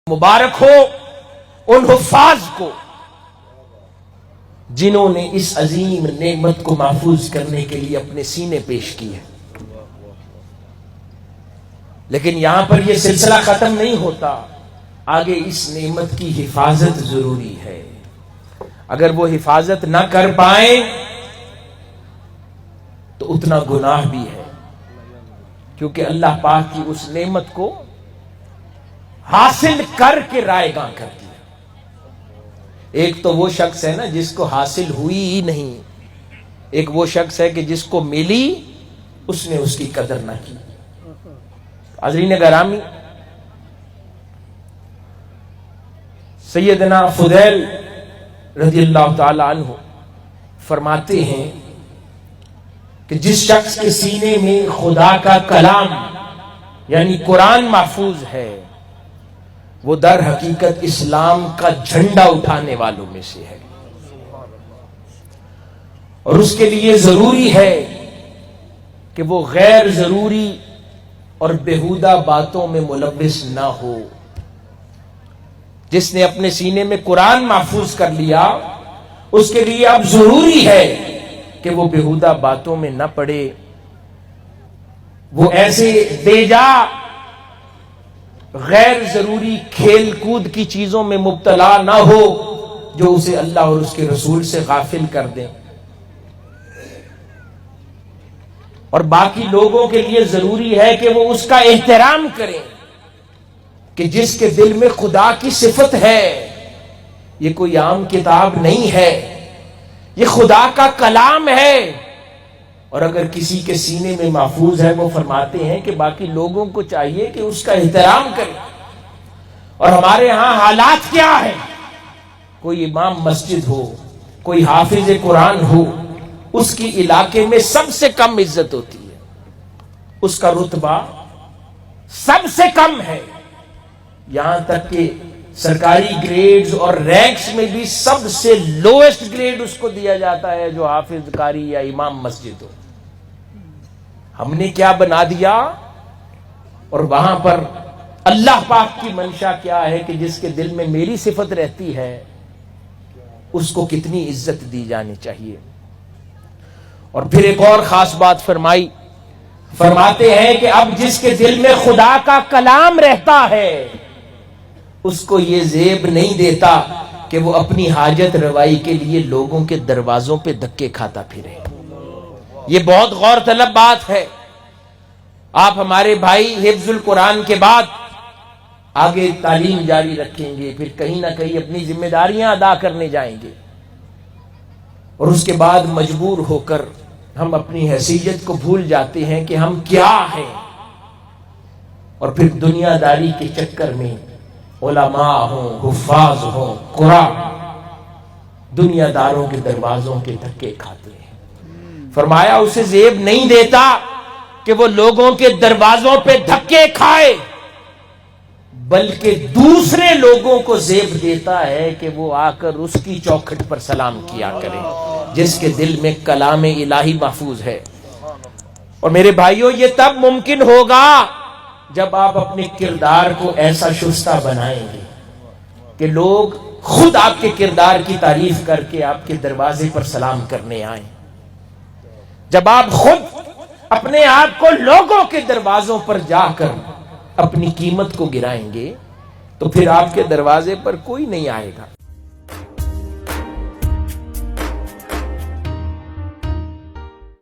مبارک ہو ان حفاظ کو جنہوں نے اس عظیم نعمت کو محفوظ کرنے کے لیے اپنے سینے پیش کی ہے۔ لیکن یہاں پر یہ سلسلہ ختم نہیں ہوتا، آگے اس نعمت کی حفاظت ضروری ہے۔ اگر وہ حفاظت نہ کر پائیں تو اتنا گناہ بھی ہے، کیونکہ اللہ پاک کی اس نعمت کو حاصل کر کے رائے گاں کر دیا۔ ایک تو وہ شخص ہے نا جس کو حاصل ہوئی ہی نہیں، ایک وہ شخص ہے کہ جس کو ملی اس نے اس کی قدر نہ کی۔ حضرین گرامی، سیدنا فضیل رضی اللہ تعالی عنہ فرماتے ہیں کہ جس شخص کے سینے میں خدا کا کلام یعنی قرآن محفوظ ہے، وہ در حقیقت اسلام کا جھنڈا اٹھانے والوں میں سے ہے، اور اس کے لیے ضروری ہے کہ وہ غیر ضروری اور بیہودہ باتوں میں ملوث نہ ہو۔ جس نے اپنے سینے میں قرآن محفوظ کر لیا، اس کے لیے اب ضروری ہے کہ وہ بیہودہ باتوں میں نہ پڑے، وہ ایسے بے جا غیر ضروری کھیل کود کی چیزوں میں مبتلا نہ ہو جو اسے اللہ اور اس کے رسول سے غافل کر دیں۔ اور باقی لوگوں کے لیے ضروری ہے کہ وہ اس کا احترام کریں کہ جس کے دل میں خدا کی صفت ہے، یہ کوئی عام کتاب نہیں ہے، یہ خدا کا کلام ہے، اور اگر کسی کے سینے میں محفوظ ہے وہ فرماتے ہیں کہ باقی لوگوں کو چاہیے کہ اس کا احترام کریں۔ اور ہمارے ہاں حالات کیا ہے؟ کوئی امام مسجد ہو، کوئی حافظ قرآن ہو، اس کی علاقے میں سب سے کم عزت ہوتی ہے، اس کا رتبہ سب سے کم ہے، یہاں تک کہ سرکاری گریڈز اور رینکس میں بھی سب سے لویسٹ گریڈ اس کو دیا جاتا ہے جو حافظ قاری یا امام مسجد ہو۔ ہم نے کیا بنا دیا؟ اور وہاں پر اللہ پاک کی منشا کیا ہے کہ جس کے دل میں میری صفت رہتی ہے اس کو کتنی عزت دی جانی چاہیے۔ اور پھر ایک اور خاص بات فرماتے ہیں کہ اب جس کے دل میں خدا کا کلام رہتا ہے اس کو یہ زیب نہیں دیتا کہ وہ اپنی حاجت روائی کے لیے لوگوں کے دروازوں پہ دھکے کھاتا پھرے۔ یہ بہت غور طلب بات ہے۔ آپ ہمارے بھائی حفظ القرآن کے بعد آگے تعلیم جاری رکھیں گے، پھر کہیں نہ کہیں اپنی ذمہ داریاں ادا کرنے جائیں گے، اور اس کے بعد مجبور ہو کر ہم اپنی حیثیت کو بھول جاتے ہیں کہ ہم کیا ہیں، اور پھر دنیا داری کے چکر میں علماء ہوں، حفاظ ہوں، قرآن دنیا داروں کے دروازوں کے دھکے کھاتے ہیں۔ فرمایا اسے زیب نہیں دیتا کہ وہ لوگوں کے دروازوں پہ دھکے کھائے، بلکہ دوسرے لوگوں کو زیب دیتا ہے کہ وہ آ کر اس کی چوکھٹ پر سلام کیا کرے جس کے دل میں کلام الہی محفوظ ہے۔ اور میرے بھائیوں، یہ تب ممکن ہوگا جب آپ اپنے کردار کو ایسا شستہ بنائیں گے کہ لوگ خود آپ کے کردار کی تعریف کر کے آپ کے دروازے پر سلام کرنے آئیں۔ جب آپ خود اپنے آپ کو لوگوں کے دروازوں پر جا کر اپنی قیمت کو گرائیں گے تو پھر آپ کے دروازے پر کوئی نہیں آئے گا۔